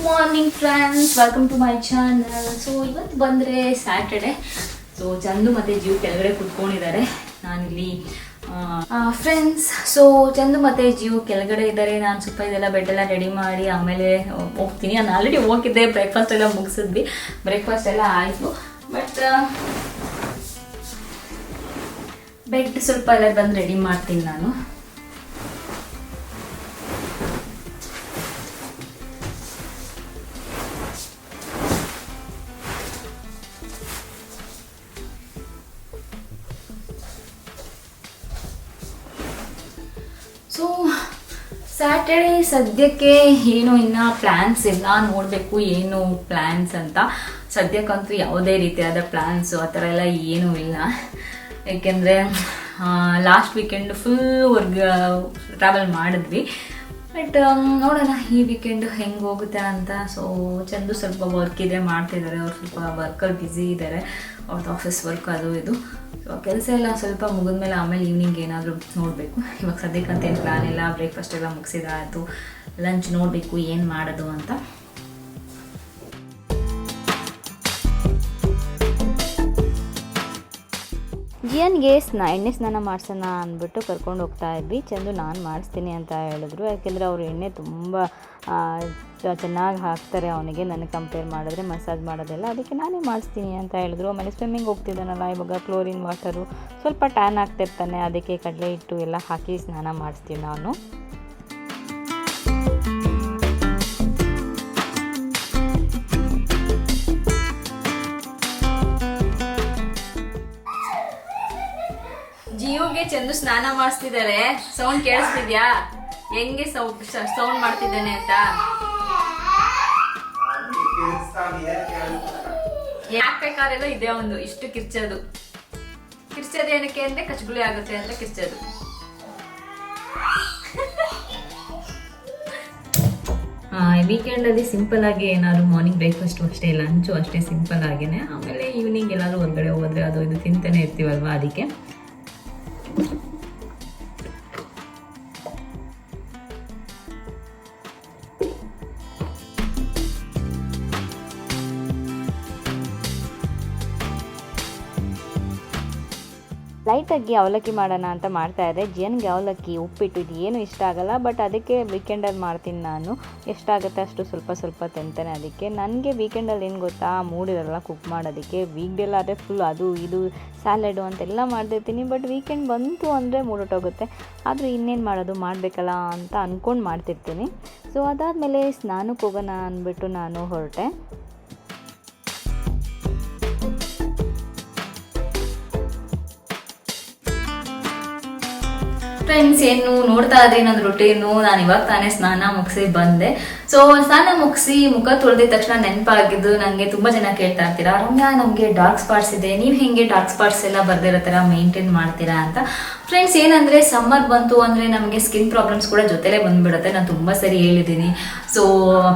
Morning friends, welcome to my channel. So ಇವತ್ತು ಬಂದರೆ Saturday. So Chandu ಮತ್ತು ಜೀವ್ ಕೆಳಗಡೆ ಕುತ್ಕೊಂಡಿದ್ದಾರೆ, ನಾನಿಲ್ಲಿ ಫ್ರೆಂಡ್ಸ್. ಸೊ ಚಂದು ಮತ್ತು ಜೀವ್ ಕೆಳಗಡೆ ಇದ್ದಾರೆ. ನಾನು ಸ್ವಲ್ಪ ಇದೆಲ್ಲ ಬೆಡ್ಡೆಲ್ಲ ರೆಡಿ ಮಾಡಿ ಆಮೇಲೆ ಹೋಗ್ತೀನಿ. ನಾನು ಆಲ್ರೆಡಿ ಹೋಗಿದ್ದೆ, ಬ್ರೇಕ್ಫಾಸ್ಟ್ ಎಲ್ಲ ಮುಗಿಸಿದ್ವಿ, ಬ್ರೇಕ್ಫಾಸ್ಟ್ ಎಲ್ಲ ಆಯಿತು. ಬಟ್ ಬೆಡ್ ಸ್ವಲ್ಪ ಎಲ್ಲ ಬಂದು ರೆಡಿ ಮಾಡ್ತೀನಿ ನಾನು. ಸೊ ಸ್ಯಾಟರ್ಡೇ ಸದ್ಯಕ್ಕೆ ಏನು ಇನ್ನು ಪ್ಲ್ಯಾನ್ಸ್ ಇಲ್ಲ, ನೋಡಬೇಕು ಏನು ಪ್ಲ್ಯಾನ್ಸ್ ಅಂತ. ಸದ್ಯಕ್ಕಂತೂ ಯಾವುದೇ ರೀತಿಯಾದ ಪ್ಲ್ಯಾನ್ಸು ಆ ಥರ ಎಲ್ಲ ಏನೂ ಇಲ್ಲ. ಏಕೆಂದರೆ ಲಾಸ್ಟ್ ವೀಕೆಂಡ್ ಫುಲ್ ಟ್ರಾವೆಲ್ ಮಾಡಿದ್ವಿ. ಬಟ್ ನೋಡೋಣ ಈ ವೀಕೆಂಡು ಹೆಂಗೆ ಹೋಗುತ್ತೆ ಅಂತ. ಸೊ ಚಂದು ಸ್ವಲ್ಪ ವರ್ಕ್ ಇದೆ, ಮಾಡ್ತಿದ್ದಾರೆ. ಅವ್ರು ಸ್ವಲ್ಪ ವರ್ಕಲ್ಲಿ ಬ್ಯುಸಿ ಇದ್ದಾರೆ, ಅವ್ರದ್ದು ಆಫೀಸ್ ವರ್ಕ್ ಅದು ಇದು. ಸೊ ಕೆಲಸ ಎಲ್ಲ ಸ್ವಲ್ಪ ಮುಗಿದ್ಮೇಲೆ ಆಮೇಲೆ ಈವ್ನಿಂಗ್ ಏನಾದರೂ ನೋಡಬೇಕು. ಇವಾಗ ಸದ್ಯಕ್ಕಂತ ಏನು ಪ್ಲ್ಯಾನ್ ಇಲ್ಲ. ಬ್ರೇಕ್ಫಾಸ್ಟ್ ಎಲ್ಲ ಮುಗಿಸಿದಾಯಿತು, ಲಂಚ್ ನೋಡಬೇಕು ಏನು ಮಾಡೋದು ಅಂತ. ಜಿಯನ್ಗೆ ಎಣ್ಣೆ ಸ್ನಾನ ಮಾಡಿಸೋಣ ಅಂದ್ಬಿಟ್ಟು ಕರ್ಕೊಂಡು ಹೋಗ್ತಾ ಇದ್ವಿ. ಚಂದು ನಾನು ಮಾಡಿಸ್ತೀನಿ ಅಂತ ಹೇಳಿದ್ರು, ಯಾಕೆಂದರೆ ಅವರು ಎಣ್ಣೆ ತುಂಬ ಚೆನ್ನಾಗಿ ಹಾಕ್ತಾರೆ ಅವನಿಗೆ, ನನಗೆ ಕಂಪೇರ್ ಮಾಡಿದ್ರೆ ಮಸಾಜ್ ಮಾಡೋದೆಲ್ಲ. ಅದಕ್ಕೆ ನಾನೇ ಮಾಡಿಸ್ತೀನಿ ಅಂತ ಹೇಳಿದ್ರು. ಆಮೇಲೆ ಸ್ವಿಮ್ಮಿಂಗ್ ಹೋಗ್ತಿದ್ದಾನಲ್ಲ, ಇವಾಗ ಕ್ಲೋರಿನ್ ವಾಟರು ಸ್ವಲ್ಪ ಟ್ಯಾನ್ ಆಗ್ತಿರ್ತಾನೆ, ಅದಕ್ಕೆ ಕಡಲೆ ಹಿಟ್ಟು ಎಲ್ಲ ಹಾಕಿ ಸ್ನಾನ ಮಾಡಿಸ್ತೀನಿ ನಾನು. ಜಿಯೋಗೆ ಚಂದು ಸ್ನಾನ ಮಾಡಿಸ್ತಿದ್ದಾರೆ. ಸೌಂಡ್ ಕೇಳಿಸ್ತಿದ್ಯಾ? ಹೆಂಗೆ ಸೌಂಡ್ ಮಾಡ್ತಿದ್ದೇನೆ ಅಂತ. ಯಾಕಬೇಕಾರೆಲ್ಲ ಇದೆ ಒಂದು ಇಷ್ಟು ಕಿರ್ಚೋದು ಏನಕ್ಕೆ ಅಂದ್ರೆ ಕಚ್ಗುಳಿ ಆಗುತ್ತೆ ಅಂತ ಕಿರ್ಚೋದು. ವೀಕೆಂಡ್ ಅಲ್ಲಿ ಸಿಂಪಲ್ ಆಗಿ ಏನಾದ್ರು ಮಾರ್ನಿಂಗ್ ಬ್ರೇಕ್ಫಾಸ್ಟ್ ಅಷ್ಟೇ, ಲಂಚು ಅಷ್ಟೇ ಸಿಂಪಲ್ ಆಗೇನೆ. ಆಮೇಲೆ ಈವ್ನಿಂಗ್ ಎಲ್ಲಾದ್ರೂ ಹೊರಗಡೆ ಹೋದ್ರೆ ಅದು ಇದು ತಿಂತಾನೆ ಇರ್ತೀವಲ್ವಾ, ಅದಕ್ಕೆ. ಲೈಟಾಗಿ ಅವಲಕ್ಕಿ ಮಾಡೋಣ ಅಂತ ಮಾಡ್ತಾ ಇದ್ದೆ. ಜಿಯನ್ಗೆ ಅವಲಕ್ಕಿ ಉಪ್ಪಿಟ್ಟು ಇದು ಏನು ಇಷ್ಟ ಆಗಲ್ಲ, ಬಟ್ ಅದಕ್ಕೆ ವೀಕೆಂಡಲ್ಲಿ ಮಾಡ್ತೀನಿ ನಾನು. ಎಷ್ಟಾಗುತ್ತೆ ಅಷ್ಟು ಸ್ವಲ್ಪ ಸ್ವಲ್ಪ ತಿಂತಾನೆ. ಅದಕ್ಕೆ ನನಗೆ ವೀಕೆಂಡಲ್ಲಿ ಏನು ಗೊತ್ತಾ, ಮೂಡಿರಲ್ಲ ಕುಕ್ ಮಾಡೋದಕ್ಕೆ. ವೀಕ್ಡೇಲ್ ಆದರೆ ಫುಲ್ ಅದು ಇದು ಸ್ಯಾಲೆಡು ಅಂತೆಲ್ಲ ಮಾಡ್ತಿರ್ತೀನಿ. ಬಟ್ ವೀಕೆಂಡ್ ಬಂತು ಅಂದರೆ ಮೂಡೋಟೋಗುತ್ತೆ. ಆದರೂ ಇನ್ನೇನು ಮಾಡೋದು, ಮಾಡಬೇಕಲ್ಲ ಅಂತ ಅಂದ್ಕೊಂಡು ಮಾಡ್ತಿರ್ತೀನಿ. ಸೊ ಅದಾದಮೇಲೆ ಸ್ನಾನಕ್ಕೆ ಹೋಗೋಣ ಅಂದ್ಬಿಟ್ಟು ನಾನು ಹೊರಟೆ. ಫ್ರೆಂಡ್ಸ್, ಏನು ನೋಡ್ತಾ ಇದ್ರಿ ನನ್ನ ರೊಟೀನು. ನಾನು ಇವಾಗ ತಾನೇ ಸ್ನಾನ ಮುಗಿಸಿ ಬಂದೆ. ಸೊ ಸ್ನಾನ ಮುಗಿಸಿ ಮುಖ ತೊಳೆದಿದ ತಕ್ಷಣ ನೆನಪಾಗಿದ್ದು, ನನಗೆ ತುಂಬ ಜನ ಕೇಳ್ತಾ ಇರ್ತೀರಾ, ರಮ್ಯಾ ನಮಗೆ ಡಾರ್ಕ್ ಸ್ಪಾಟ್ಸ್ ಇದೆ, ನೀವು ಹೆಂಗೆ ಡಾರ್ಕ್ ಸ್ಪಾಟ್ಸ್ ಎಲ್ಲ ಬರ್ದಿರೋ ಥರ ಮೇಂಟೈನ್ ಮಾಡ್ತೀರಾ ಅಂತ. ಫ್ರೆಂಡ್ಸ್, ಏನಂದರೆ ಸಮ್ಮರ್ ಬಂತು ಅಂದರೆ ನಮಗೆ ಸ್ಕಿನ್ ಪ್ರಾಬ್ಲಮ್ಸ್ ಕೂಡ ಜೊತೆಲೇ ಬಂದುಬಿಡುತ್ತೆ. ನಾನು ತುಂಬ ಸರಿ ಹೇಳಿದ್ದೀನಿ. ಸೊ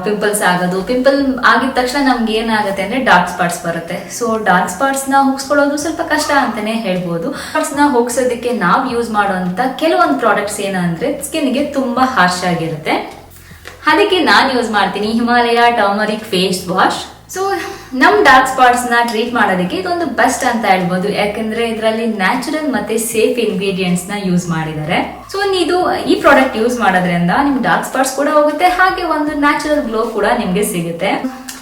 ಪಿಂಪಲ್ಸ್ ಆಗೋದು, ಪಿಂಪಲ್ ಆಗಿದ ತಕ್ಷಣ ನಮ್ಗೆ ಏನಾಗುತ್ತೆ ಅಂದರೆ ಡಾರ್ಕ್ ಸ್ಪಾಟ್ಸ್ ಬರುತ್ತೆ. ಸೊ ಡಾರ್ಕ್ ಸ್ಪಾಟ್ಸ್ನ ಹೋಗಿಸ್ಕೊಳ್ಳೋದು ಸ್ವಲ್ಪ ಕಷ್ಟ ಅಂತಲೇ ಹೇಳ್ಬೋದು. ಸ್ಪಾಟ್ಸ್ನ ಹೋಗಿಸೋದಕ್ಕೆ ನಾವು ಯೂಸ್ ಮಾಡುವಂಥ ಕೆಲವೊಂದು ಪ್ರಾಡಕ್ಟ್ಸ್ ಏನಂದರೆ ಸ್ಕಿನ್ಗೆ ತುಂಬ ಹಾರ್ಶ್ ಆಗಿರುತ್ತೆ. ಅದಕ್ಕೆ ನಾನು ಯೂಸ್ ಮಾಡ್ತೀನಿ Himalaya turmeric face wash. So ನಮ್ಮ ಡಾರ್ಕ್ ಸ್ಪಾಟ್ಸ್ನ ಟ್ರೀಟ್ ಮಾಡೋದಕ್ಕೆ ಇದೊಂದು ಬೆಸ್ಟ್ ಅಂತ ಹೇಳ್ಬೋದು, ಯಾಕಂದ್ರೆ ಇದರಲ್ಲಿ ನ್ಯಾಚುರಲ್ ಮತ್ತೆ ಸೇಫ್ ಇಂಗ್ರೀಡಿಯೆಂಟ್ಸ್ನ ಯೂಸ್ ಮಾಡಿದ್ದಾರೆ. ಸೊ ಈ ಪ್ರಾಡಕ್ಟ್ ಯೂಸ್ ಮಾಡೋದ್ರಿಂದ ನಿಮ್ ಡಾರ್ಕ್ ಸ್ಪಾಟ್ಸ್ ಕೂಡ ಹೋಗುತ್ತೆ, ಹಾಗೆ ಒಂದು ನ್ಯಾಚುರಲ್ ಗ್ಲೋ ಕೂಡ ನಿಮ್ಗೆ ಸಿಗುತ್ತೆ.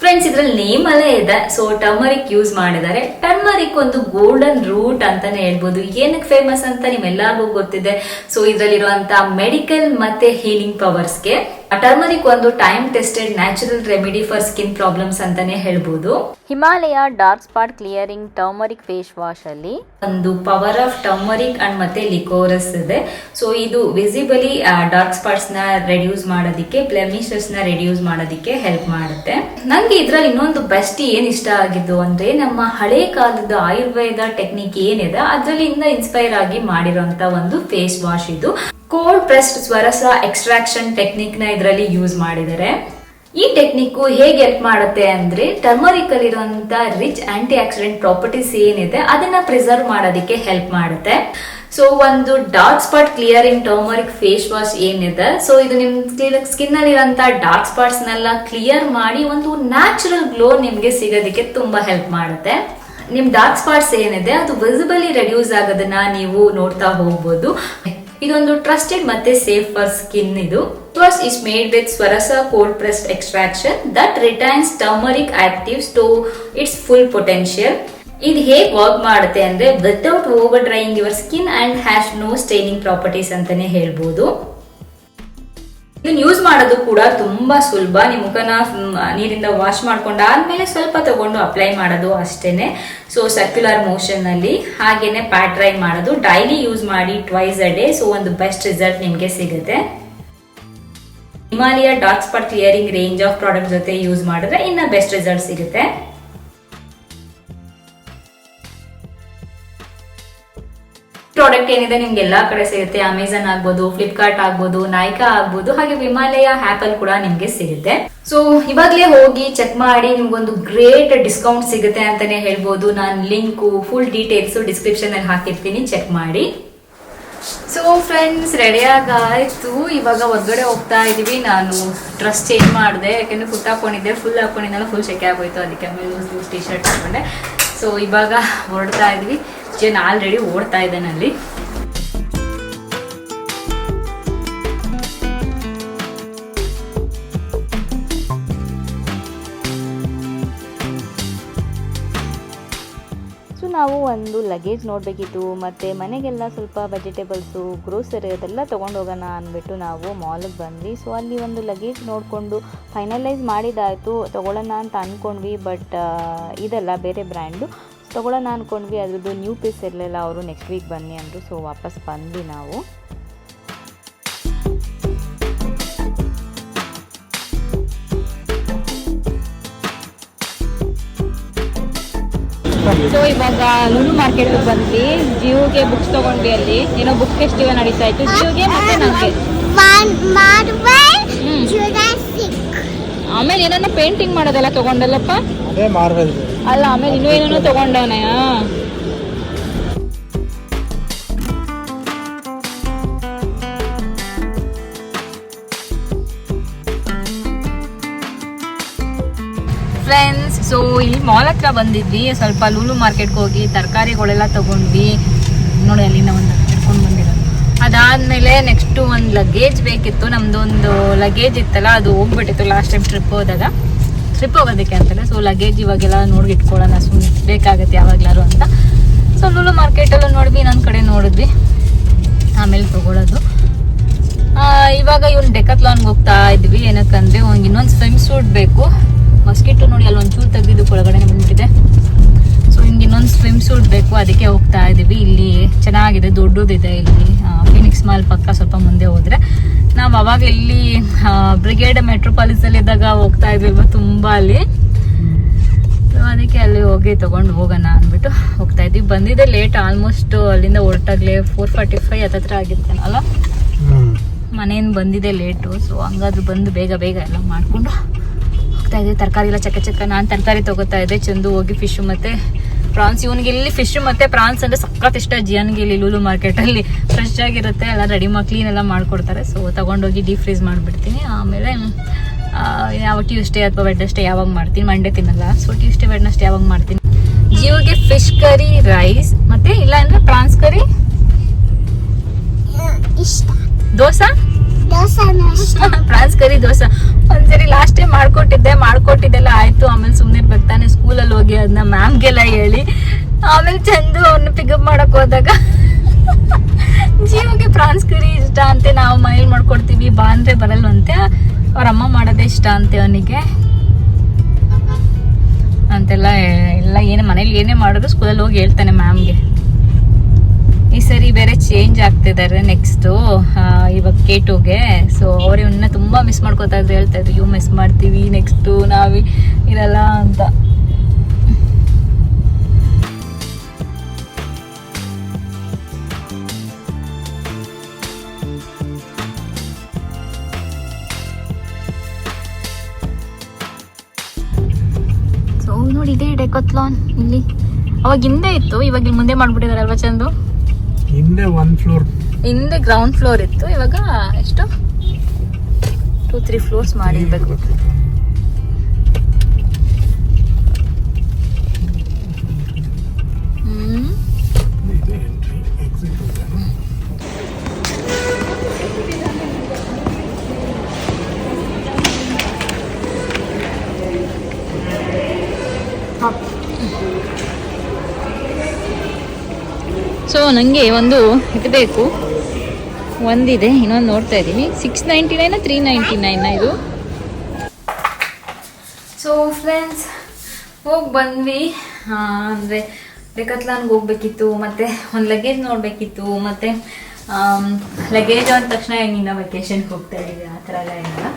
ಫ್ರೆಂಡ್ಸ್, ಇದ್ರಲ್ಲಿ ನೇಮ್ ಅಲ್ಲೇ ಇದೆ. ಸೊ ಟರ್ಮರಿಕ್ ಯೂಸ್ ಮಾಡಿದ್ದಾರೆ. ಟರ್ಮರಿಕ್ ಒಂದು ಗೋಲ್ಡನ್ ರೂಟ್ ಅಂತಾನೆ ಹೇಳ್ಬೋದು. ಏನಕ್ಕೆ ಫೇಮಸ್ ಅಂತ ನಿಮ್ಮೆಲ್ಲರಿಗೂ ಗೊತ್ತಿದೆ. ಸೊ ಇದ್ರಲ್ಲಿರುವಂತ ಮೆಡಿಕಲ್ ಮತ್ತೆ ಹೀಲಿಂಗ್ ಪವರ್ಸ್ಗೆ ಟರ್ಮರಿಕ್ ಒಂದು time tested natural remedy for skin problems ಅಂತಾನೆ ಹೇಳ್ಬೋದು. Himalaya dark spot clearing turmeric face wash ಅಲ್ಲಿ ಒಂದು ಪವರ್ ಆಫ್ ಟರ್ಮರಿಕ್ ಅಂಡ್ ಮತ್ತೆ ಲಿಕೋರಸ್ ಇದೆ. ಸೊ ಇದು ವಿಸಿಬಲಿ ಡಾರ್ಕ್ ಸ್ಪಾಟ್ಸ್ ನ ರೆಡ್ಯೂಸ್ ಮಾಡೋದಕ್ಕೆ, ಬ್ಲೆಮಿಷಸ್ ನ ರೆಡ್ಯೂಸ್ ಮಾಡೋದಕ್ಕೆ ಹೆಲ್ಪ್ ಮಾಡುತ್ತೆ. ನಂಗೆ ಇದ್ರಲ್ಲಿ ಇನ್ನೊಂದು ಬೆಸ್ಟ್ ಏನ್ ಇಷ್ಟ ಆಗಿದ್ದು ಅಂದ್ರೆ, ನಮ್ಮ ಹಳೆ ಕಾಲದ ಆಯುರ್ವೇದ ಟೆಕ್ನಿಕ್ ಏನಿದೆ ಅದರಲ್ಲಿ ಇನ್ಸ್ಪೈರ್ ಆಗಿ ಮಾಡಿರೋಂತ ಒಂದು ಫೇಸ್ ವಾಶ್ ಇದು. ಕೋಲ್ಡ್ ಪ್ರೆಸ್ಡ್ ಸ್ವರಸ ಎಕ್ಸ್ಟ್ರಾಕ್ಷನ್ ಟೆಕ್ನಿಕ್ ನ ಇದರಲ್ಲಿ ಯೂಸ್ ಮಾಡಿದ್ದಾರೆ. ಈ ಟೆಕ್ನಿಕ್ ಹೇಗೆ ಹೆಲ್ಪ್ ಮಾಡುತ್ತೆ ಅಂದ್ರೆ, ಟರ್ಮರಿಕ್ ಅಲ್ಲಿರುವಂತ ರಿಚ್ ಆಂಟಿ ಆಕ್ಸಿಡೆಂಟ್ ಪ್ರಾಪರ್ಟೀಸ್ ಏನಿದೆ ಅದನ್ನ ಪ್ರಿಸರ್ವ್ ಮಾಡೋದಕ್ಕೆ ಹೆಲ್ಪ್ ಮಾಡುತ್ತೆ. ಸೊ ಒಂದು dark spot clearing turmeric face wash ಏನಿದೆ, ಸೊ ಇದು ನಿಮ್ ಸ್ಕಿನ್ ಅಲ್ಲಿ ಇರೋಂತ ಡಾರ್ಕ್ ಸ್ಪಾಟ್ಸ್ ನೆಲ್ಲ ಕ್ಲಿಯರ್ ಮಾಡಿ ಒಂದು ನ್ಯಾಚುರಲ್ ಗ್ಲೋ ನಿಮ್ಗೆ ಸಿಗೋದಕ್ಕೆ ತುಂಬಾ ಹೆಲ್ಪ್ ಮಾಡುತ್ತೆ. ನಿಮ್ ಡಾರ್ಕ್ ಸ್ಪಾಟ್ಸ್ ಏನಿದೆ ಅದು ವಿಸಿಬಲಿ ರೆಡ್ಯೂಸ್ ಆಗೋದನ್ನ ನೀವು ನೋಡ್ತಾ ಹೋಗ್ಬೋದು. ಇದೊಂದು ಟ್ರಸ್ಟೆಡ್ ಮತ್ತೆ ಸೇಫ್ ಫಾರ್ ಸ್ಕಿನ್. ಇದು wash is made with Swarasa cold pressed extraction that retains turmeric actives to its full potential. ಇದು ಹೇಗೆ ವರ್ಕ್ ಮಾಡುತ್ತೆ ಅಂದ್ರೆ without over drying your skin and has no staining properties ಅಂತಾನೆ ಹೇಳ್ಬೋದು. ಇದನ್ನ ಯೂಸ್ ಮಾಡೋದು ಕೂಡ ತುಂಬಾ ಸುಲಭ. ನಿಮ್ ಮುಖನ ನೀರಿಂದ ವಾಶ್ ಮಾಡ್ಕೊಂಡಾದ್ಮೇಲೆ ಸ್ವಲ್ಪ ತಗೊಂಡು ಅಪ್ಲೈ ಮಾಡೋದು ಅಷ್ಟೇನೆ. ಸೊ ಸರ್ಕ್ಯುಲರ್ ಮೋಷನ್ ಅಲ್ಲಿ ಹಾಗೇನೆ ಪ್ಯಾಟ್ ಡ್ರೈ ಮಾಡೋದು. ಡೈಲಿ ಯೂಸ್ ಮಾಡಿ ಟ್ವೈಸ್ ಅ ಡೇ. ಸೊ ಒಂದು ಬೆಸ್ಟ್ ರಿಸಲ್ಟ್ ನಿಮ್ಗೆ ಸಿಗುತ್ತೆ. Himalaya dark spot clearing range of product ಜೊತೆ ಯೂಸ್ ಮಾಡಿದ್ರೆ ಇನ್ನ ಬೆಸ್ಟ್ ರಿಸಲ್ಟ್ ಸಿಗುತ್ತೆ. ಪ್ರಾಡಕ್ಟ್ ಏನಿದೆ ನಿಮ್ಗೆ ಎಲ್ಲಾ ಕಡೆ ಸಿಗುತ್ತೆ. ಅಮೆಝಾನ್ ಆಗ್ಬೋದು, ಫ್ಲಿಪ್ಕಾರ್ಟ್ ಆಗ್ಬೋದು, ನೈಕಾ ಆಗ್ಬೋದು, ಹಾಗೆ ವಿಮಾಲಯ ಆಪ್ ಅಲ್ಲಿ ಕೂಡ ನಿಮ್ಗೆ ಸಿಗುತ್ತೆ. ಸೊ ಇವಾಗ್ಲೇ ಹೋಗಿ ಚೆಕ್ ಮಾಡಿ ನಿಮ್ಗೊಂದು ಗ್ರೇಟ್ ಡಿಸ್ಕೌಂಟ್ ಸಿಗುತ್ತೆ ಅಂತಾನೆ ಹೇಳ್ಬೋದು. ನಾನು ಲಿಂಕು ಫುಲ್ ಡೀಟೇಲ್ಸ್ ಡಿಸ್ಕ್ರಿಪ್ಷನ್ ಅಲ್ಲಿ ಹಾಕಿರ್ತೀನಿ, ಚೆಕ್ ಮಾಡಿ. ಸೊ ಫ್ರೆಂಡ್ಸ್, ರೆಡಿ ಆಗಾಯ್ತು. ಇವಾಗ ಹೊರಗಡೆ ಹೋಗ್ತಾ ಇದೀವಿ. ನಾನು ಡ್ರೆಸ್ ಚೇಂಜ್ ಮಾಡಿದೆ, ಯಾಕಂದ್ರೆ ಫುಲ್ ಹಾಕೊಂಡಿದ್ದೆಲ್ಲ ಫುಲ್ ಸೆಕೆ ಆಗೋಯ್ತು. ಅದಕ್ಕೆ ಆಮೇಲೆ ಲೂಸ್ ಟಿ ಶರ್ಟ್ ಹಾಕೊಂಡೆ. ಸೊ ಇವಾಗ ಹೊರಡ್ತಾ ಇದೀವಿ. ಜನ ಆಲ್ರೆಡಿ ಓಡ್ತಾ ಇದ್ದಾನೆ ಅಲ್ಲಿ. ಸೊ ನಾವು ಒಂದು ಲಗೇಜ್ ನೋಡಬೇಕಿತ್ತು, ಮತ್ತು ಮನೆಗೆಲ್ಲ ಸ್ವಲ್ಪ ವೆಜಿಟೇಬಲ್ಸು, ಗ್ರೋಸರಿ ಅದೆಲ್ಲ ತೊಗೊಂಡು ಹೋಗೋಣ ಅಂದ್ಬಿಟ್ಟು ನಾವು ಮಾಲಿಗೆ ಬಂದ್ವಿ. ಸೊ ಅಲ್ಲಿ ಒಂದು ಲಗೇಜ್ ನೋಡಿಕೊಂಡು ಫೈನಲೈಸ್ ಮಾಡಿದ್ದಾಯಿತು, ತೊಗೊಳ್ಳೋಣ ಅಂತ ಅಂದ್ಕೊಂಡ್ವಿ. ಬಟ್ ಇದೆಲ್ಲ ಬೇರೆ ಬ್ರ್ಯಾಂಡು ತೊಗೊಳ್ಳೋಣ ಅಂದ್ಕೊಂಡ್ವಿ. ಅದ್ರದ್ದು ನ್ಯೂ ಪೀಸ್ ಇರಲಿಲ್ಲ. ಅವರು ನೆಕ್ಸ್ಟ್ ವೀಕ್ ಬನ್ನಿ ಅಂದರು. ಸೊ ವಾಪಸ್ ಬಂದ್ವಿ ನಾವು. ಸೊ ಇವಾಗ ಲೂಲು ಮಾರ್ಕೆಟ್ಗೆ ಬಂದ್ವಿ. ಜಿಯೋಗೆ ಬುಕ್ಸ್ ತೊಗೊಂಡ್ವಿ. ಅಲ್ಲಿ ಏನೋ ಬುಕ್ ಫೆಸ್ಟಿವಲ್ ನಡೀತಾ ಇತ್ತು ಜಿಯೋಗೆ ಮತ್ತೆ ನಮಗೆ. ಆಮೇಲೆ ಏನೋ ಪೇಂಟಿಂಗ್ ಮಾಡೋದೆಲ್ಲ ತೊಗೊಂಡಲ್ಲಪ್ಪ. ಅಲ್ಲ, ಆಮೇಲೆ ಇನ್ನೂ ಏನೇನೋ ತೊಗೊಂಡವನೇ. ಫ್ರೆಂಡ್ಸ್, ಸೊ ಇಲ್ಲಿ ಮಾಲ್ ಹತ್ರ ಬಂದಿದ್ವಿ. ಸ್ವಲ್ಪ ಲೂಲು ಮಾರ್ಕೆಟ್ಗೆ ಹೋಗಿ ತರಕಾರಿಗಳೆಲ್ಲ ತಗೊಂಡ್ವಿ. ನೋಡಿ ಅಲ್ಲಿಂದ ಒಂದು ಹಿಡ್ಕೊಂಡು ಬಂದಿರೋದು. ಅದಾದ್ಮೇಲೆ ನೆಕ್ಸ್ಟ್ ಒಂದು ಲಗೇಜ್ ಬೇಕಿತ್ತು. ನಮ್ದೊಂದು ಲಗೇಜ್ ಇತ್ತಲ್ಲ, ಅದು ಹೋಗ್ಬಿಟ್ಟಿತ್ತು ಲಾಸ್ಟ್ ಟೈಮ್ ಟ್ರಿಪ್ ಹೋಗೋದಕ್ಕೆ ಅಂತಾರೆ. ಸೊ ಲಗೇಜ್ ಇವಾಗೆಲ್ಲ ನೋಡಿ ಇಟ್ಕೊಳ್ಳೋಣ, ಸುಮ್ಮನೆ ಬೇಕಾಗುತ್ತೆ ಯಾವಾಗ್ಲಾರು ಅಂತ. ಸೊ ಲೂಲು ಮಾರ್ಕೆಟಲ್ಲೂ ನೋಡಿದ್ವಿ, ಇನ್ನೊಂದು ಕಡೆ ನೋಡಿದ್ವಿ, ಆಮೇಲೆ ತಗೊಳ್ಳೋದು. ಇವಾಗ ಇವ್ನು ಡೆಕಾಥ್ಲಾನ್ಗೆ ಹೋಗ್ತಾ ಇದ್ವಿ. ಏನಕ್ಕಂದ್ರೆ ಅವ್ನಿಗೆ ಇನ್ನೊಂದು ಸ್ವಿಮ್ ಸೂಟ್ ಬೇಕು. ಮಸ್ಕಿಟೋ ನೋಡಿ ಅಲ್ಲಿ ಒಂಚೂರು ತೆಗೆದು ಒಳಗಡೆ ಬಂದ್ಬಿಟ್ಟಿದೆ. ಸೊ ಹಿಂಗೆ ಇನ್ನೊಂದು ಸ್ವಿಮ್ ಸೂಟ್ ಬೇಕು, ಅದಕ್ಕೆ ಹೋಗ್ತಾ ಇದ್ದೀವಿ. ಇಲ್ಲಿ ಚೆನ್ನಾಗಿದೆ, ದೊಡ್ಡದಿದೆ. ಇಲ್ಲಿ ಫಿನಿಕ್ಸ್ ಮಾಲ್ ಪಕ್ಕ ಸ್ವಲ್ಪ ಮುಂದೆ ಹೋದ್ರೆ ನಾವು ಅವಾಗ ಇಲ್ಲಿ ಬ್ರಿಗೇಡ್ ಮೆಟ್ರೋಪಾಲಿಸ್ ಅಲ್ಲಿ ಇದ್ದಾಗ ಹೋಗ್ತಾ ಇದ್ವಿ ತುಂಬಾ ಅಲ್ಲಿ. ಸೊ ಅದಕ್ಕೆ ಅಲ್ಲಿ ಹೋಗಿ ತಗೊಂಡು ಹೋಗೋಣ ಅಂದ್ಬಿಟ್ಟು ಹೋಗ್ತಾ ಇದ್ವಿ. ಬಂದಿದೆ ಲೇಟ್, ಆಲ್ಮೋಸ್ಟ್ ಅಲ್ಲಿಂದ ಹೊರಟಾಗ್ಲೇ 4:45 ಹತ್ತತ್ರ ಆಗಿರ್ತಾನೆ ಅಲ್ಲ. ಮನೆಯಿಂದ ಬಂದಿದೆ ಲೇಟು. ಸೊ ಹಂಗಾದ್ರೂ ಬಂದು ಬೇಗ ಎಲ್ಲ ಮಾಡ್ಕೊಂಡು ಹೋಗ್ತಾ ಇದ್ವಿ. ತರಕಾರಿ ಎಲ್ಲ ಚಕ್ಕ ನಾನು ತರಕಾರಿ ತಗೋತಾ ಇದ್ದೆ. ಚಂದು ಹೋಗಿ ಫಿಶ್ ಮತ್ತೆ ಪ್ರಾನ್ಸ್. ಇವನಿಗೆ ಇಲ್ಲಿ ಫಿಶ್ ಮತ್ತೆ ಪ್ರಾನ್ಸ್ ಅಂದ್ರೆ ಸಖತ್ ಇಷ್ಟ. ಜಿಯನ್ಗೆ ಇಲ್ಲಿ ಲೂಲು ಮಾರ್ಕೆಟ್ ಅಲ್ಲಿ ಫ್ರೆಶ್ ಆಗಿರುತ್ತೆ, ಎಲ್ಲ ರೆಡಿ ಕ್ಲೀನ್ ಎಲ್ಲ ಮಾಡ್ಕೊಡ್ತಾರೆ. ಸೊ ತಗೊಂಡೋಗಿ ಡೀಪ್ ಫ್ರೀಸ್ ಮಾಡಿಬಿಡ್ತೀನಿ. ಆಮೇಲೆ ಯಾವ ಟ್ಯೂಸ್ಡೇ ಅಥವಾ ವೆಡ್ನೆಸ್ಡೇ ಯಾವಾಗ ಮಾಡ್ತೀನಿ, ಮಂಡೇ ತಿನ್ನಲ್ಲ. ಸೊ ಟ್ಯೂಸ್ಡೇ ವೆಡ್ನೆಸ್ಡೇ ಯಾವಾಗ ಮಾಡ್ತೀನಿ. ಜಿಯೋಗೆ ಫಿಶ್ ಕರಿ ರೈಸ್ ಮತ್ತೆ ಇಲ್ಲ ಅಂದ್ರೆ ಪ್ರಾನ್ಸ್ ಕರಿ ದೋಸಾ, ಪ್ರಾನ್ಸ್ ಕರಿ ದೋಸಾ ಒಂದ್ಸರಿ ಲಾಸ್ಟ್ ಟೈಮ್ ಮಾಡ್ಕೊಟ್ಟಿದ್ದೆಲ್ಲ ಆಯ್ತು. ಆಮೇಲೆ ಸುಮ್ನೆ ಇರ್ಬೇಕು ತಾನೆ, ಸ್ಕೂಲಲ್ಲಿ ಹೋಗಿ ಅದನ್ನ ಮ್ಯಾಮ್ಗೆಲ್ಲ ಹೇಳಿ ಆಮೇಲೆ ಚಂದು ಅವ್ನ ಪಿಕಪ್ ಮಾಡಕ್ ಹೋದಾಗ ಜಿಯೋಗೆ ಪ್ರಾನ್ಸ್ ಕರಿ ಇಷ್ಟ ಅಂತೆ, ನಾವು ಮನೇಲಿ ಮಾಡ್ಕೊಡ್ತೀವಿ, ಬಾ ಅಂದ್ರೆ ಬರಲ್ವಂತೆ. ಅವ್ರ ಅಮ್ಮ ಮಾಡೋದೇ ಇಷ್ಟ ಅಂತೆ ಅವನಿಗೆ ಅಂತೆಲ್ಲ. ಎಲ್ಲ ಮನೇಲಿ ಏನೇ ಮಾಡಿದ್ರು ಸ್ಕೂಲಲ್ಲಿ ಹೋಗಿ ಹೇಳ್ತಾನೆ ಮ್ಯಾಮ್ಗೆ. ಈ ಸರಿ ಬೇರೆ ಚೇಂಜ್ ಆಗ್ತಿದ್ದಾರೆ ನೆಕ್ಸ್ಟು ಇವಾಗ K2ಗೆ. ಸೊ ಅವ್ರು ಇವನ್ನ ತುಂಬಾ ಮಿಸ್ ಮಾಡ್ಕೋತಾ ಇದ್ರು, ಹೇಳ್ತಾ ಇದ್ರು ಇವ್ ಮಿಸ್ ಮಾಡ್ತೀವಿ ನೆಕ್ಸ್ಟು ನಾವಿ ಇರಲ್ಲ ಅಂತ. ಸೊ ನೋಡಿ, ಇದೇ ಡೆಕಾಥ್ಲಾನ್ ಇಲ್ಲಿ. ಅವಾಗ ಹಿಂದೆ ಇತ್ತು, ಇವಾಗ ಇಲ್ಲಿ ಮುಂದೆ ಮಾಡ್ಬಿಟ್ಟಿದಾರಲ್ವಾ ಚಂದು. ಹಿಂದೆ 1 ಫ್ಲೋರ್ ಹಿಂದೆ ಗ್ರೌಂಡ್ ಫ್ಲೋರ್ ಇತ್ತು, ಇವಾಗ ಎಷ್ಟು 2-3 ಫ್ಲೋರ್ಸ್ ಮಾಡಿರ್ಬೇಕು. ಸೊ ನನಗೆ ಒಂದು ಇದು ಬೇಕು, ಒಂದಿದೆ, ಇನ್ನೊಂದು ನೋಡ್ತಾ ಇದ್ದೀನಿ. 699 399 ಇದು. ಸೊ ಫ್ರೆಂಡ್ಸ್, ಹೋಗಿ ಬಂದ್ವಿ. ಅಂದರೆ ಡೆಕತ್ಲಾನ್ಗೆ ಹೋಗ್ಬೇಕಿತ್ತು, ಮತ್ತು ಒಂದು ಲಗೇಜ್ ನೋಡಬೇಕಿತ್ತು, ಮತ್ತು ಲಗೇಜ್ ಆದ ತಕ್ಷಣ ಹೆಂಗಿನ್ನ ವೆಕೇಶನ್ಗೆ ಹೋಗ್ತಾ ಇದ್ದೀವಿ ಆ ಥರ ಎಲ್ಲ ಏನಿಲ್ಲ.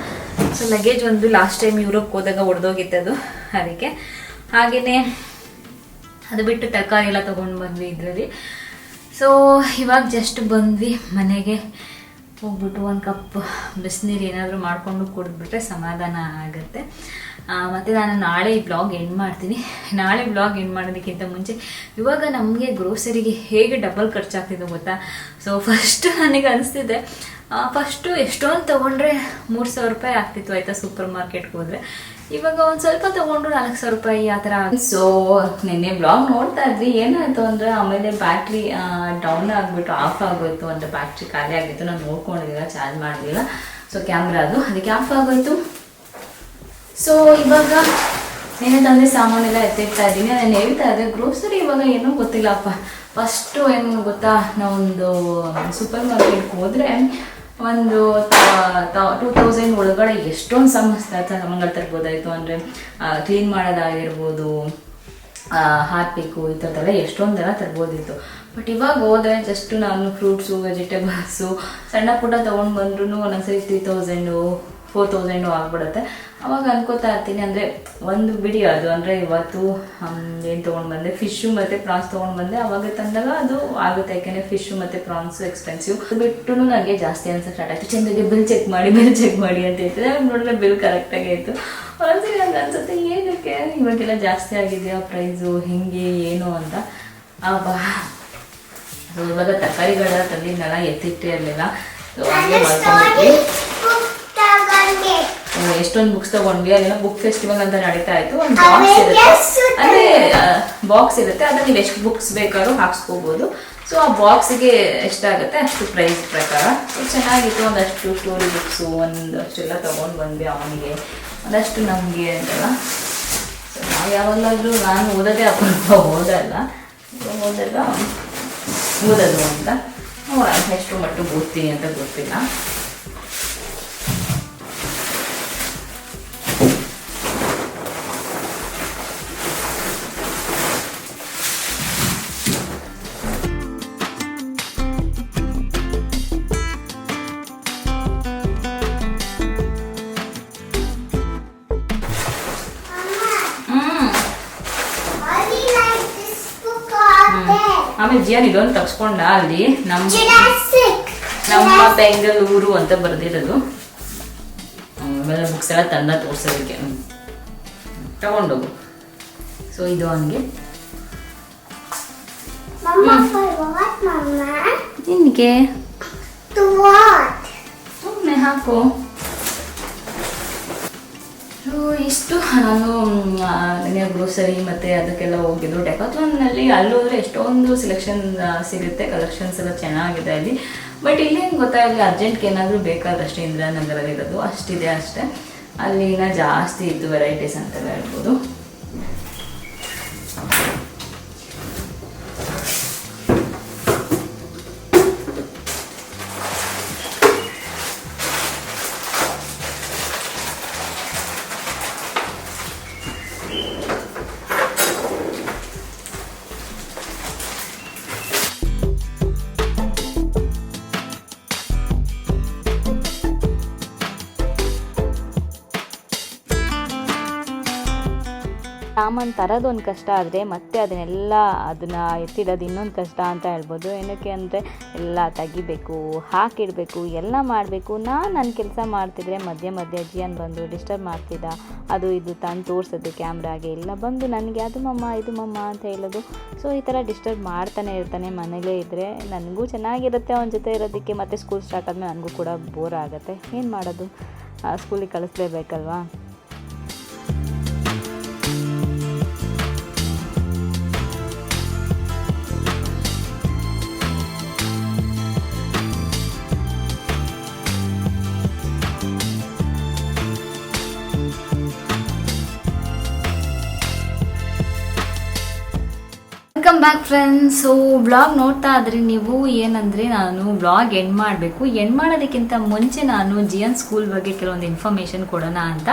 ಸೊ ಲಗೇಜ್ ಒಂದು ಲಾಸ್ಟ್ ಟೈಮ್ ಯುರೋಪ್ಗೆ ಹೋದಾಗ ಹೊಡೆದೋಗಿತ್ತದು, ಅದಕ್ಕೆ. ಹಾಗೆಯೇ ಅದು ಬಿಟ್ಟು ತರಕಾರಿ ಎಲ್ಲ ತೊಗೊಂಡು ಬಂದ್ವಿ ಇದರಲ್ಲಿ. ಸೊ ಇವಾಗ ಜಸ್ಟ್ ಬಂದ್ವಿ ಮನೆಗೆ. ಹೋಗ್ಬಿಟ್ಟು ಒಂದು ಕಪ್ ಬಿಸಿನೀರು ಏನಾದರೂ ಮಾಡಿಕೊಂಡು ಕುಡಿದ್ಬಿಟ್ರೆ ಸಮಾಧಾನ ಆಗುತ್ತೆ. ಮತ್ತು ನಾನು ನಾಳೆ ಈ ಬ್ಲಾಗ್ ಎಂಡ್ ಮಾಡ್ತೀನಿ. ನಾಳೆ ಬ್ಲಾಗ್ ಎಂಡ್ ಮಾಡೋದಕ್ಕಿಂತ ಮುಂಚೆ ಇವಾಗ ನಮಗೆ ಗ್ರೋಸರಿಗೆ ಹೇಗೆ ಡಬಲ್ ಖರ್ಚಾಗ್ತಿದೆ ಗೊತ್ತಾ? ಸೊ ಫಸ್ಟ್ ನನಗೆ ಅನಿಸ್ತಿದೆ, ಫಸ್ಟು ಎಷ್ಟೊಂದು ತೊಗೊಂಡ್ರೆ 3,000 ರೂಪಾಯಿ ಆಗ್ತಿತ್ತು ಆಯಿತಾ, ಸೂಪರ್ ಮಾರ್ಕೆಟ್ಗೆ ಹೋದರೆ. ಇವಾಗ ಒಂದು ಸ್ವಲ್ಪ ತೊಗೊಂಡ್ರು 4,000 ರೂಪಾಯಿ ಆ ಥರ. ಸೊ ನಿನ್ನೆ ಬ್ಲಾಗ್ ನೋಡ್ತಾ ಇದ್ವಿ, ಏನಾಯಿತು ಅಂದರೆ ಆಮೇಲೆ ಬ್ಯಾಟ್ರಿ ಡೌನ್ ಆಗಿಬಿಟ್ಟು ಆಫ್ ಆಗೋಯ್ತು, ಅಂದರೆ ಬ್ಯಾಟ್ರಿ ಖಾಲಿ ಆಗಿತ್ತು. ನಾನು ನೋಡ್ಕೊಂಡಿದ್ದಿಲ್ಲ, ಚಾರ್ಜ್ ಮಾಡಲಿಲ್ಲ. ಸೊ ಕ್ಯಾಮ್ರಾದು ಅದಕ್ಕೆ ಆಫ್ ಆಗೋಯ್ತು. ಸೊ ಇವಾಗ ಏನೇನಂದರೆ ಸಾಮಾನೆಲ್ಲ ಎತ್ತಿಡ್ತಾ ಇದ್ದೀನಿ. ನಾನು ಹೇಳ್ತಾ ಇದ್ದೆ ಗ್ರೋಸರಿ ಇವಾಗ ಏನೂ ಗೊತ್ತಿಲ್ಲಪ್ಪ. ಫಸ್ಟು ಏನು ಗೊತ್ತಾ, ನಾವೊಂದು ಸೂಪರ್ ಮಾರ್ಕೆಟ್ಗೆ ಹೋದರೆ ಒಂದು 2,000 ಒಳಗಡೆ ಎಷ್ಟೊಂದು ಸಾಮಾನುಗಳು ತರ್ಬೋದಾಯಿತು. ಅಂದರೆ ಕ್ಲೀನ್ ಮಾಡೋದಾಗಿರ್ಬೋದು, ಹಾರ್ಪಿಕ್ಕು ಈ ಥರದ್ದೆಲ್ಲ ಎಷ್ಟೊಂದೆಲ್ಲ ತರ್ಬೋದಿತ್ತು. ಬಟ್ ಇವಾಗ ಹೋದರೆ ಜಸ್ಟ್ ನಾನು ಫ್ರೂಟ್ಸು, ವೆಜಿಟೇಬಲ್ಸು ಸಣ್ಣ ಪುಟ್ಟ ತೊಗೊಂಡು ಬಂದ್ರೂ ಒಂದೊಂದ್ಸರಿ 3,000 4,000 ಆಗ್ಬಿಡುತ್ತೆ. ಅವಾಗ ಅನ್ಕೋತಾ ಇರ್ತೀನಿ, ಅಂದರೆ ಒಂದು ಬಿಡಿ ಅದು, ಅಂದರೆ ಇವತ್ತು ಏನು ತೊಗೊಂಡು ಬಂದೆ, ಫಿಶ್ಶು ಮತ್ತು ಪ್ರಾನ್ಸ್ ತೊಗೊಂಡು ಬಂದೆ. ಅವಾಗ ತಂದಾಗ ಅದು ಆಗುತ್ತೆ, ಯಾಕೆಂದರೆ ಫಿಶ್ಶು ಮತ್ತು ಪ್ರಾನ್ಸು ಎಕ್ಸ್ಪೆನ್ಸಿವ್. ಅದು ಬಿಟ್ಟು ನನಗೆ ಜಾಸ್ತಿ ಅನ್ಸೋಕೆ ಸ್ಟಾರ್ಟ್ ಆಯಿತು. ಚಂದಗೆ ಬಿಲ್ ಚೆಕ್ ಮಾಡಿ ಅಂತ ಹೇಳ್ತಿದ್ದೆ. ಅವಾಗ ನೋಡಿದ್ರೆ ಬಿಲ್ ಕರೆಕ್ಟಾಗಿ ಆಯಿತು. ಒಂದ್ಸರಿ ನಂಗೆ ಅನ್ಸುತ್ತೆ, ಏನಕ್ಕೆ ಇವಾಗೆಲ್ಲ ಜಾಸ್ತಿ ಆಗಿದೆಯಾ ಪ್ರೈಸು, ಹಿಂಗೆ ಏನು ಅಂತ. ಸೊ ಇವಾಗ ತರಕಾರಿಗಳ ತಂದಿದ್ದೆಲ್ಲ ಎತ್ತಿಟ್ಟಿರಲಿಲ್ಲ. ಸೊ ಹಾಗೆ ಮಾಡ್ಕೊಂಡ್ಬಿಟ್ವಿ. ಎಷ್ಟೊಂದು ಬುಕ್ಸ್ ತಗೊಂಡ್ವಿ. ಅಲ್ಲೆಲ್ಲ ಬುಕ್ ಫೆಸ್ಟಿವಲ್ ಅಂತ ನಡೀತಾ ಇತ್ತು. ಒಂದು ಬಾಕ್ಸ್ ಇರುತ್ತೆ, ಅಂದರೆ ಬಾಕ್ಸ್ ಇರುತ್ತೆ, ಅದನ್ನ ನೀವು ಎಷ್ಟು ಬುಕ್ಸ್ ಬೇಕಾದ್ರೂ ಹಾಕ್ಸ್ಕೋಬೋದು. ಸೊ ಆ ಬಾಕ್ಸಿಗೆ ಎಷ್ಟಾಗುತ್ತೆ ಅಷ್ಟು ಪ್ರೈಸ್ ಪ್ರಕಾರ. ಸೊ ಚೆನ್ನಾಗಿತ್ತು. ಒಂದಷ್ಟು ಸ್ಟೋರಿ ಬುಕ್ಸು ಒಂದಷ್ಟೆಲ್ಲ ತೊಗೊಂಡು ಬಂದ್ವಿ. ಅವನಿಗೆ ಒಂದಷ್ಟು ನಮಗೆ ಅಂತೆಲ್ಲ. ಸೊ ನಾವು ಯಾವಾಗಲಾದರೂ ನಾನು ಓದೋದೇ ಅಪ್ಪ ಓದೋದು ಅಂತ ಎಷ್ಟು ಮಟ್ಟಿಗೆ ಓದ್ತೀನಿ ಅಂತ ಗೊತ್ತಿಲ್ಲ. ಆಮೇಲೆ ಜಿಯಾನ್ ಇದೊಂದು ತಗ್ಸ್ಕೊಂಡ, ಅಲ್ಲಿ ನಮ್ಮ ಬೆಂಗಳೂರು ಅಂತ ಬರ್ದಿರೋದು. ಆಮೇಲೆ ಬುಕ್ಸ್ ಎಲ್ಲ ತಂದ ತೋರ್ಸೋದಕ್ಕೆ ತಗೊಂಡೋಗು. ಸೊ ಇದು ಹಂಗೆ ನಿನಗೆ ಸುಮ್ಮನೆ ಹಾಕು. ಸೊ ಇಷ್ಟು ನಾನು ನನಗೆ ಗ್ರೋಸರಿ ಮತ್ತು ಅದಕ್ಕೆಲ್ಲ ಹೋಗಿದ್ದು. ಡೆಕಾಥ್ಲಾನ್ನಲ್ಲಿ ಅಲ್ಲೋದ್ರೆ ಎಷ್ಟೊಂದು ಸೆಲೆಕ್ಷನ್ ಸಿಗುತ್ತೆ, ಕಲೆಕ್ಷನ್ಸ್ ಎಲ್ಲ ಚೆನ್ನಾಗಿದೆ ಅಲ್ಲಿ. ಬಟ್ ಇಲ್ಲೇನು ಗೊತ್ತಾ, ಇಲ್ಲಿ ಅರ್ಜೆಂಟ್ಗೆ ಏನಾದರೂ ಬೇಕಾದಷ್ಟೇ ಇಂದಿರಾನಗರಲ್ಲಿರೋದು ಅಷ್ಟಿದೆ ಅಷ್ಟೇ. ಅಲ್ಲಿನ ಜಾಸ್ತಿ ಇದ್ದು ವೆರೈಟೀಸ್ ಅಂತ ಹೇಳ್ಬೋದು. ಸಾಮಾನು ತರೋದೊಂದು ಕಷ್ಟ ಆದರೆ ಮತ್ತೆ ಅದನ್ನು ಎತ್ತಿಡೋದು ಇನ್ನೊಂದು ಕಷ್ಟ ಅಂತ ಹೇಳ್ಬೋದು. ಏನಕ್ಕೆ ಅಂದರೆ ಎಲ್ಲ ತೆಗಿಬೇಕು, ಹಾಕಿಡಬೇಕು, ಎಲ್ಲ ಮಾಡಬೇಕು. ನನ್ನ ಕೆಲಸ ಮಾಡ್ತಿದ್ರೆ ಮಧ್ಯೆ ಜಿಯನ್ ಬಂದು ಡಿಸ್ಟರ್ಬ್ ಮಾಡ್ತಿದ್ದ. ಅದು ಇದು ತಂದು ತೋರಿಸೋದು ಕ್ಯಾಮ್ರಾಗೆ ಎಲ್ಲ ಬಂದು ನನಗೆ ಅದು ಮಮ್ಮ ಅಂತ ಹೇಳೋದು. ಸೊ ಈ ಥರ ಡಿಸ್ಟರ್ಬ್ ಮಾಡ್ತಾನೆ ಇರ್ತಾನೆ. ಮನೇಲೇ ಇದ್ದರೆ ನನಗೂ ಚೆನ್ನಾಗಿರುತ್ತೆ ಅವನ ಜೊತೆ ಇರೋದಕ್ಕೆ. ಮತ್ತು ಸ್ಕೂಲ್ ಸ್ಟಾರ್ಟ್ ಆದಮೇಲೆ ನನಗೂ ಕೂಡ ಬೋರ್ ಆಗುತ್ತೆ. ಏನು ಮಾಡೋದು, ಸ್ಕೂಲಿಗೆ ಕಳಿಸ್ಲೇಬೇಕಲ್ವಾ. Welcome back friends. So blog ನೋಡ್ತಾ ಇದ್ರಿ ನೀವು. ಏನಂದರೆ ನಾನು ಬ್ಲಾಗ್ ಎಂಡ್ ಮಾಡಬೇಕು. ಎಂಡ್ ಮಾಡೋದಕ್ಕಿಂತ ಮುಂಚೆ ನಾನು ಜಿಯನ್ ಸ್ಕೂಲ್ ಬಗ್ಗೆ ಕೆಲವೊಂದು ಇನ್ಫಾರ್ಮೇಷನ್ ಕೊಡೋಣ ಅಂತ.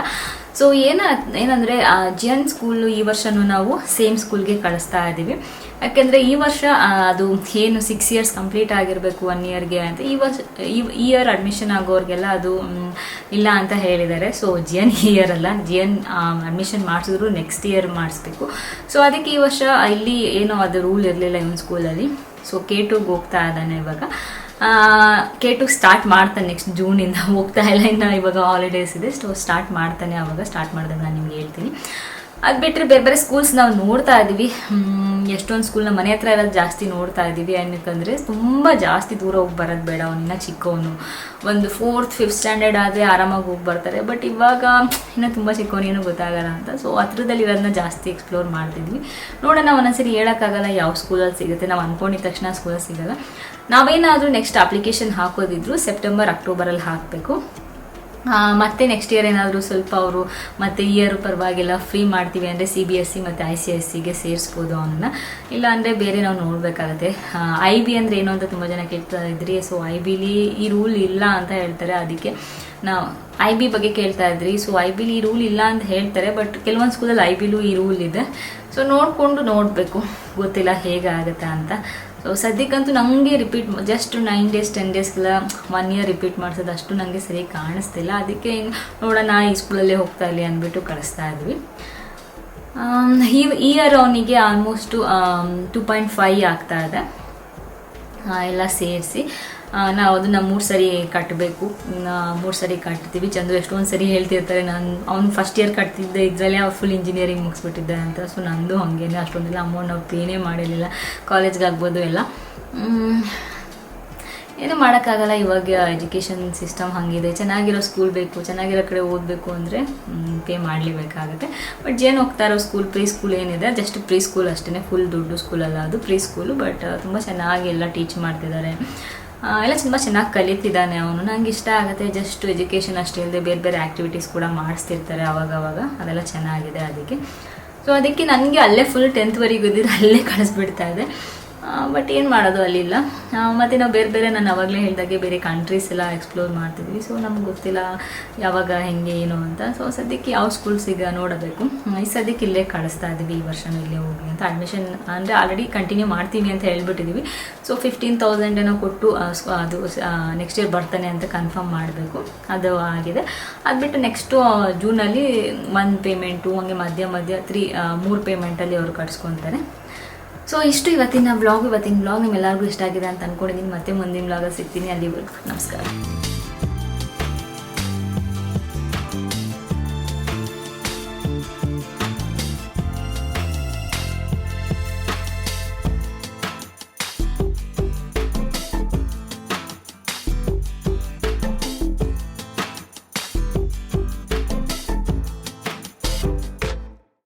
ಸೊ ಏನಂದರೆ ಜಿಯನ್ ಸ್ಕೂಲು ಈ ವರ್ಷವೂ ನಾವು ಸೇಮ್ ಸ್ಕೂಲ್ಗೆ ಕಳಿಸ್ತಾ ಇದ್ದೀವಿ. ಯಾಕೆಂದರೆ ಈ ವರ್ಷ ಅದು ಏನು 6 years ಕಂಪ್ಲೀಟ್ ಆಗಿರಬೇಕು 1 yearಗೆ ಅಂತ ಈ ಇಯರ್ ಅಡ್ಮಿಷನ್ ಆಗೋರಿಗೆಲ್ಲ ಅದು ಇಲ್ಲ ಅಂತ ಹೇಳಿದ್ದಾರೆ. ಸೊ ಜಿಯನ್ ಈ ಇಯರ್ ಅಲ್ಲ, ಜಿಯನ್ ಅಡ್ಮಿಷನ್ ಮಾಡಿಸಿದ್ರು ನೆಕ್ಸ್ಟ್ ಇಯರ್ ಮಾಡಿಸ್ಬೇಕು. ಸೊ ಅದಕ್ಕೆ ಈ ವರ್ಷ ಇಲ್ಲಿ ಏನೋ ಅದು ರೂಲ್ ಇರಲಿಲ್ಲ ಇವನ್ ಸ್ಕೂಲಲ್ಲಿ. ಸೊ K2ಗೆ ಹೋಗ್ತಾ ಇದ್ದಾನೆ ಇವಾಗ. K2 ಸ್ಟಾರ್ಟ್ ಮಾಡ್ತಾನೆ ನೆಕ್ಸ್ಟ್ ಜೂನಿಂದ. ಹೋಗ್ತಾ ಇಲ್ಲ, ಇನ್ನು ಇವಾಗ ಹಾಲಿಡೇಸ್ ಇದೆ. ಸೊ ಸ್ಟಾರ್ಟ್ ಮಾಡ್ತಾನೆ. ಆವಾಗ ಸ್ಟಾರ್ಟ್ ಮಾಡಿದಾಗ ನಾನು ನಿಮ್ಗೆ ಹೇಳ್ತೀನಿ. ಅದು ಬಿಟ್ಟರೆ ಬೇರೆ ಸ್ಕೂಲ್ಸ್ ನಾವು ನೋಡ್ತಾ ಇದ್ದೀವಿ. ಎಷ್ಟೊಂದು ಸ್ಕೂಲ್ನ ಮನೆ ಹತ್ರ ಇರೋದು ಜಾಸ್ತಿ ನೋಡ್ತಾ ಇದ್ದೀವಿ. ಏನಕ್ಕಂದರೆ ತುಂಬ ಜಾಸ್ತಿ ದೂರ ಹೋಗಿ ಬರೋದು ಬೇಡ. ಅವನಿನ್ನ ಚಿಕ್ಕವನು, ಒಂದು 4th 5th ಸ್ಟ್ಯಾಂಡರ್ಡ್ ಆದರೆ ಆರಾಮಾಗಿ ಹೋಗಿ ಬರ್ತಾರೆ. ಬಟ್ ಇವಾಗ ಇನ್ನೂ ತುಂಬ ಚಿಕ್ಕವನೇನು ಗೊತ್ತಾಗಲ್ಲ ಅಂತ. ಸೊ ಹತ್ರದಲ್ಲಿ ಇರೋದನ್ನ ಜಾಸ್ತಿ ಎಕ್ಸ್ಪ್ಲೋರ್ ಮಾಡ್ತಿದ್ವಿ. ನೋಡೋಣ, ಒಂದೊಂದ್ಸರಿ ಹೇಳೋಕ್ಕಾಗಲ್ಲ ಯಾವ ಸ್ಕೂಲಲ್ಲಿ ಸಿಗುತ್ತೆ. ನಾವು ಅಂದ್ಕೊಂಡಿದ ತಕ್ಷಣ ಸ್ಕೂಲಲ್ಲಿ ಸಿಗೋಲ್ಲ. ನಾವೇನಾದರೂ ನೆಕ್ಸ್ಟ್ ಅಪ್ಲಿಕೇಶನ್ ಹಾಕೋದಿದ್ರು ಸೆಪ್ಟೆಂಬರ್ ಅಕ್ಟೋಬರಲ್ಲಿ ಹಾಕಬೇಕು. ಮತ್ತು ನೆಕ್ಸ್ಟ್ ಇಯರ್ ಏನಾದರೂ ಸ್ವಲ್ಪ ಅವರು ಮತ್ತು ಇಯರ್ ಪರವಾಗಿಲ್ಲ ಫ್ರೀ ಮಾಡ್ತೀವಿ ಅಂದರೆ CBSE ಮತ್ತು ICSEಗೆ ಸೇರಿಸ್ಬೋದು ಅವನ್ನ. ಇಲ್ಲ ಅಂದರೆ ಬೇರೆ ನಾವು ನೋಡಬೇಕಾಗತ್ತೆ. IB ಅಂದರೆ ಏನು ಅಂತ ತುಂಬ ಜನ ಕೇಳ್ತಾ ಇದ್ರಿ. ಸೊ IBಲಿ ಈ ರೂಲ್ ಇಲ್ಲ ಅಂತ ಹೇಳ್ತಾರೆ. ಅದಕ್ಕೆ ನಾವು IB ಬಗ್ಗೆ ಕೇಳ್ತಾ ಇದ್ರಿ. ಸೊ IBಲಿ ಈ ರೂಲ್ ಇಲ್ಲ ಅಂತ ಹೇಳ್ತಾರೆ. ಬಟ್ ಕೆಲವೊಂದು ಸ್ಕೂಲಲ್ಲಿ IBಲೂ ಈ ರೂಲ್ ಇದೆ. ಸೊ ನೋಡಿಕೊಂಡು ನೋಡಬೇಕು, ಗೊತ್ತಿಲ್ಲ ಹೇಗಾಗುತ್ತೆ ಅಂತ. ಸೊ ಸದ್ಯಕ್ಕಂತೂ ನನಗೆ repeat just 9 days 10 daysಗೆಲ್ಲ 1 year repeat ಮಾಡಿಸೋದು ಅಷ್ಟು ನನಗೆ ಸರಿ ಕಾಣಿಸ್ತಿಲ್ಲ. ಅದಕ್ಕೆ ನೋಡೋಣ ಈ ಸ್ಕೂಲಲ್ಲೇ ಹೋಗ್ತಾ ಇರಲಿ ಅಂದ್ಬಿಟ್ಟು ಕಳಿಸ್ತಾ ಇದ್ವಿ. ಈ ಇಯರ್ ಅವನಿಗೆ ಆಲ್ಮೋಸ್ಟ್ 2.5 ಆಗ್ತಾ ಇದೆ ಎಲ್ಲ ಸೇರಿಸಿ. ನಾವು ಅದನ್ನು 3 ಸರಿ ಕಟ್ಟಬೇಕು. 3 ಸರಿ ಕಟ್ತೀವಿ. ಚಂದ್ರು ಎಷ್ಟೊಂದು ಸರಿ ಹೇಳ್ತಿರ್ತಾರೆ, ಅವ್ನು ಫಸ್ಟ್ ಇಯರ್ ಕಟ್ತಿದ್ದೆ ಇದರಲ್ಲೇ ಫುಲ್ ಇಂಜಿನಿಯರಿಂಗ್ ಮುಗಿಸ್ಬಿಟ್ಟಿದ್ದೆ ಅಂತ. ಸೊ ನಂದು ಹಾಗೇನೆ ಅಷ್ಟೊಂದಿಲ್ಲ ಅಮೌಂಟ್ ನಾವು ಪೇನೇ ಮಾಡಿರಲಿಲ್ಲ. ಕಾಲೇಜ್ಗೆ ಆಗ್ಬೋದು ಎಲ್ಲ. ಏನೂ ಮಾಡೋಕ್ಕಾಗಲ್ಲ. ಇವಾಗ ಎಜುಕೇಷನ್ ಸಿಸ್ಟಮ್ ಹಾಗಿದೆ. ಚೆನ್ನಾಗಿರೋ ಸ್ಕೂಲ್ ಬೇಕು, ಚೆನ್ನಾಗಿರೋ ಕಡೆ ಓದಬೇಕು ಅಂದರೆ ಪೇ ಮಾಡಲೇಬೇಕಾಗುತ್ತೆ. ಬಟ್ ಜೇನು ಹೋಗ್ತಾ ಇರೋ ಸ್ಕೂಲ್ ಪ್ರೀ ಸ್ಕೂಲ್ ಏನಿದೆ ಜಸ್ಟ್ ಪ್ರೀ ಸ್ಕೂಲ್ ಅಷ್ಟೇ, ಫುಲ್ ದೊಡ್ಡ ಸ್ಕೂಲಲ್ಲ ಅದು, ಪ್ರೀ ಸ್ಕೂಲು. ಬಟ್ ತುಂಬ ಚೆನ್ನಾಗಿ ಎಲ್ಲ ಟೀಚ್ ಮಾಡ್ತಿದ್ದಾರೆ. ಎಲ್ಲ ತುಂಬ ಚೆನ್ನಾಗಿ ಕಲಿತಿದ್ದಾನೆ ಅವನು. ನಂಗೆ ಇಷ್ಟ ಆಗುತ್ತೆ. ಜಸ್ಟ್ ಎಜುಕೇಷನ್ ಅಷ್ಟೇ ಇಲ್ಲದೆ ಬೇರೆ ಬೇರೆ ಆ್ಯಕ್ಟಿವಿಟೀಸ್ ಕೂಡ ಮಾಡಿಸ್ತಿರ್ತಾರೆ ಅವಾಗವಾಗ. ಅದೆಲ್ಲ ಚೆನ್ನಾಗಿದೆ ಅದಕ್ಕೆ. ಸೊ ಅದಕ್ಕೆ ನನಗೆ ಅಲ್ಲೇ ಫುಲ್ 10th ಇದ್ದಿದ್ದು ಅಲ್ಲೇ ಕಳಿಸ್ಬಿಡ್ತಾ ಇದೆ. ಬಟ್ ಏನು ಮಾಡೋದು, ಅಲ್ಲಿಲ್ಲ. ಮತ್ತು ನಾವು ಬೇರೆ ನಾನು ಅವಾಗಲೇ ಹೇಳಿದಾಗೆ ಬೇರೆ ಕಂಟ್ರೀಸ್ ಎಲ್ಲ ಎಕ್ಸ್ಪ್ಲೋರ್ ಮಾಡ್ತಿದ್ವಿ. ಸೊ ನಮ್ಗೆ ಗೊತ್ತಿಲ್ಲ ಯಾವಾಗ ಹೆಂಗೆ ಏನು ಅಂತ. ಸೊ ಸದ್ಯಕ್ಕೆ ಯಾವ ಸ್ಕೂಲ್ಸ್ ಈಗ ನೋಡಬೇಕು. ಈ ಸದ್ಯಕ್ಕೆ ಇಲ್ಲೇ ಕಳಿಸ್ತಾ ಇದ್ದೀವಿ. ಈ ವರ್ಷನೂ ಇಲ್ಲೇ ಹೋಗಿ ಅಂತ. ಅಡ್ಮಿಷನ್ ಅಂದರೆ ಆಲ್ರೆಡಿ ಕಂಟಿನ್ಯೂ ಮಾಡ್ತೀವಿ ಅಂತ ಹೇಳ್ಬಿಟ್ಟಿದ್ದೀವಿ. ಸೊ 15,000 ಏನೋ ಕೊಟ್ಟು ಅದು ನೆಕ್ಸ್ಟ್ ಇಯರ್ ಬರ್ತಾನೆ ಅಂತ ಕನ್ಫರ್ಮ್ ಮಾಡಬೇಕು. ಅದು ಆಗಿದೆ. ಅದು ಬಿಟ್ಟು ನೆಕ್ಸ್ಟು ಜೂನಲ್ಲಿ 1 ಪೇಮೆಂಟು, ಹಂಗೆ ಮಧ್ಯ 3 ಪೇಮೆಂಟಲ್ಲಿ ಅವರು ಕಟ್ಸ್ಕೊತಾರೆ. ಸೊ ಇಷ್ಟು ಇವತ್ತಿನ ಬ್ಲಾಗ್ ನಿಮ್ಮೆಲ್ಲರಿಗೂ ಇಷ್ಟ ಆಗಿದೆ ಅಂತ ಅಂದ್ಕೊಂಡಿದ್ದೀನಿ. ಮತ್ತೆ ಮುಂದಿನ ಬ್ಲಾಗಲ್ಲಿ ಸಿಗ್ತೀನಿ. ಅಲ್ಲಿವರೆಗೂ ನಮಸ್ಕಾರ.